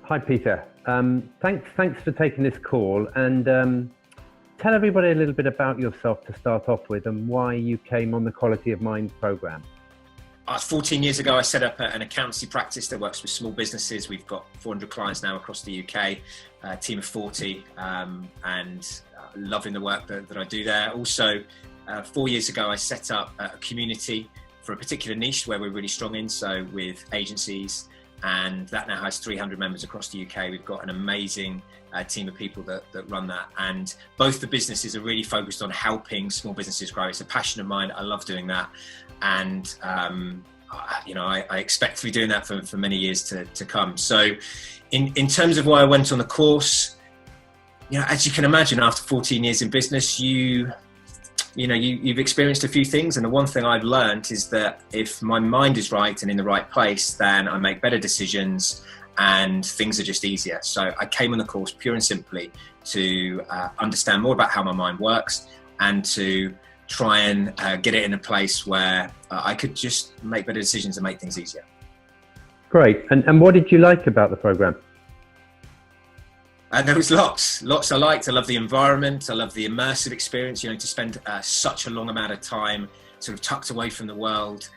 Hi, Peter. Thanks for taking this call, and tell everybody a little bit about yourself to start off with and why you came on the Quality of Mind program. 14 years ago, I set up an accountancy practice that works with small businesses. We've got 400 clients now across the UK, a team of 40, and loving the work that I do there. Also, 4 years ago, I set up a community for a particular niche where we're really strong in, so with agencies, and that now has 300 members across the UK. We've got an amazing team of people that run that, and both the businesses are really focused on helping small businesses grow. It's a passion of mine. I love doing that, and I expect to be doing that for many years to come. So in terms of why I went on the course, as you can imagine, after 14 years in business, you've experienced a few things, and the one thing I've learned is that if my mind is right and in the right place, then I make better decisions and things are just easier. So I came on the course pure and simply to understand more about how my mind works and to try and get it in a place where I could just make better decisions and make things easier. Great. And what did you like about the program? There was lots I liked. I love the environment. I love the immersive experience. To spend such a long amount of time sort of tucked away from the world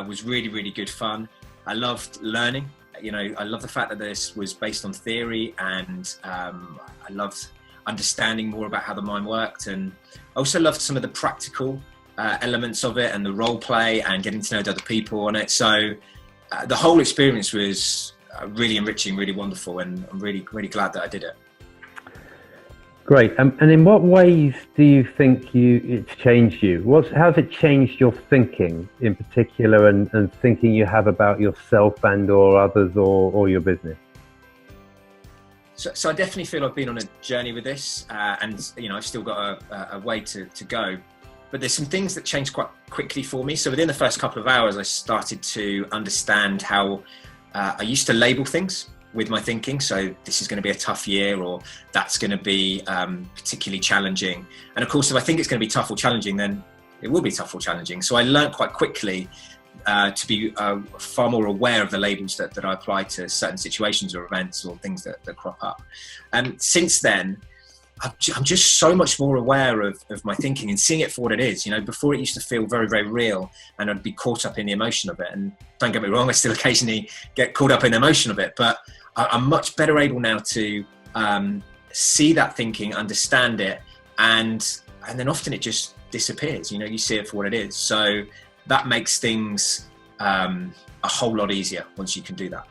was really, really good fun. I loved learning. I love the fact that this was based on theory, and I loved understanding more about how the mind worked. And I also loved some of the practical elements of it and the role play and getting to know other people on it. So the whole experience was really enriching, really wonderful, and I'm really, really glad that I did it. Great. And in what ways do you think it's changed you? How's it changed your thinking in particular, and thinking you have about yourself and or others or your business? So I definitely feel I've been on a journey with this, and I've still got a way to go. But there's some things that changed quite quickly for me. So within the first couple of hours, I started to understand how I used to label things with my thinking. So this is going to be a tough year, or that's going to be particularly challenging. And of course, if I think it's going to be tough or challenging, then it will be tough or challenging. So I learned quite quickly to be far more aware of the labels that I apply to certain situations or events or things that crop up. And since then, I'm just so much more aware of my thinking and seeing it for what it is. Before it used to feel very, very real, and I'd be caught up in the emotion of it. And don't get me wrong, I still occasionally get caught up in the emotion of it, but I'm much better able now to see that thinking, understand it, and then often it just disappears. You see it for what it is. So that makes things a whole lot easier once you can do that.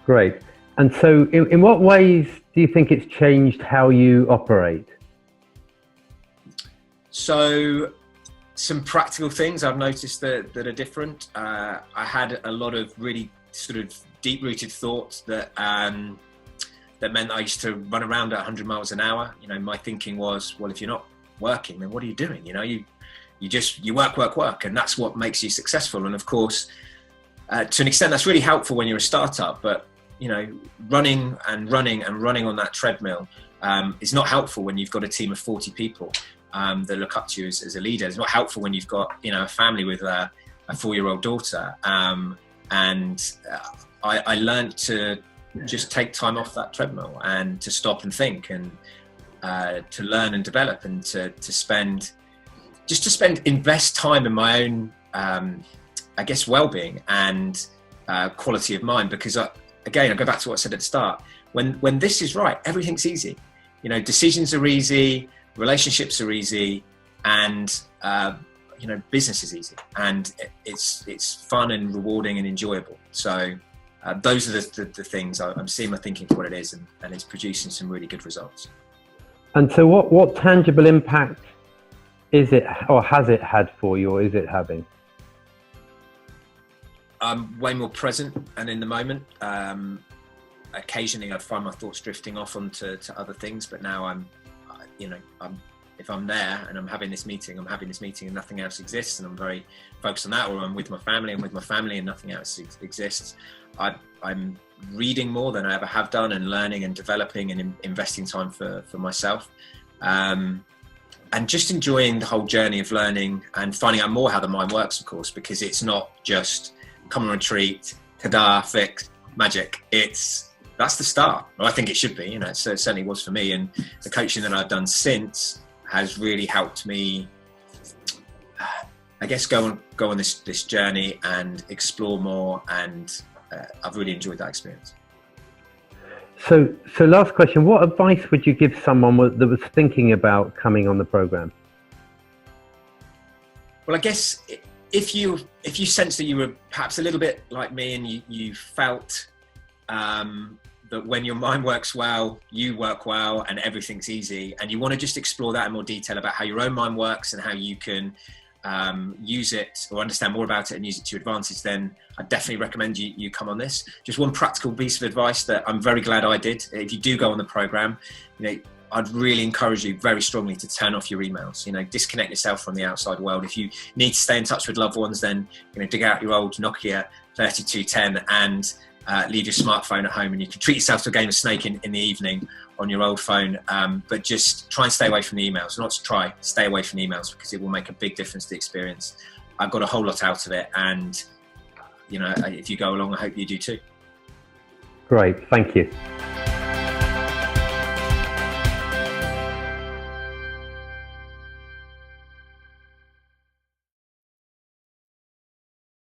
Great. And so in what ways do you think it's changed how you operate? So some practical things I've noticed that are different. I had a lot of really sort of deep-rooted thoughts that meant I used to run around at 100 miles an hour. My thinking was, well, if you're not working, then what are you doing? You work, and that's what makes you successful. And of course, to an extent, that's really helpful when you're a startup, but running on that treadmill is not helpful when you've got a team of 40 people that look up to you as a leader. It's not helpful when you've got a family with a 4-year-old daughter. I learned to just take time off that treadmill and to stop and think, and to learn and develop, and to invest time in my own well-being and quality of mind. Because again, I go back to what I said at the start. When this is right, everything's easy. Decisions are easy, relationships are easy, and business is easy, and it's fun and rewarding and enjoyable. So those are the things. I'm seeing my thinking for what it is, and it's producing some really good results. And so what tangible impact is it, or has it had for you, or is it having? I'm way more present and in the moment. Occasionally I find my thoughts drifting off onto other things, but now if I'm there and I'm having this meeting and nothing else exists, and I'm very focused on that, or I'm with my family and nothing else exists. I'm reading more than I ever have done, and learning and developing and investing time for myself. just enjoying the whole journey of learning and finding out more how the mind works, of course, because it's not just come on retreat, ta-da, fix, magic. That's the start. Well, I think it should be, you know, so it certainly was for me. And the coaching that I've done since has really helped me, I guess, go on this journey and explore more. And I've really enjoyed that experience. So last question, what advice would you give someone that was thinking about coming on the program? Well, I guess if you sense that you were perhaps a little bit like me and you felt that when your mind works well, you work well and everything's easy, and you want to just explore that in more detail about how your own mind works and how you can use it or understand more about it and use it to your advantage, then I definitely recommend you come on this. Just one practical piece of advice that I'm very glad I did. If you do go on the program, you know, I'd really encourage you very strongly to turn off your emails, you know, disconnect yourself from the outside world. If you need to stay in touch with loved ones, then, you know, dig out your old Nokia 3210 and leave your smartphone at home, and you can treat yourself to a game of Snake in the evening on your old phone, but just try and stay away from the emails. Not to try, stay away from the emails, because it will make a big difference to the experience. I've got a whole lot out of it, and, you know, if you go along, I hope you do too. Great, thank you.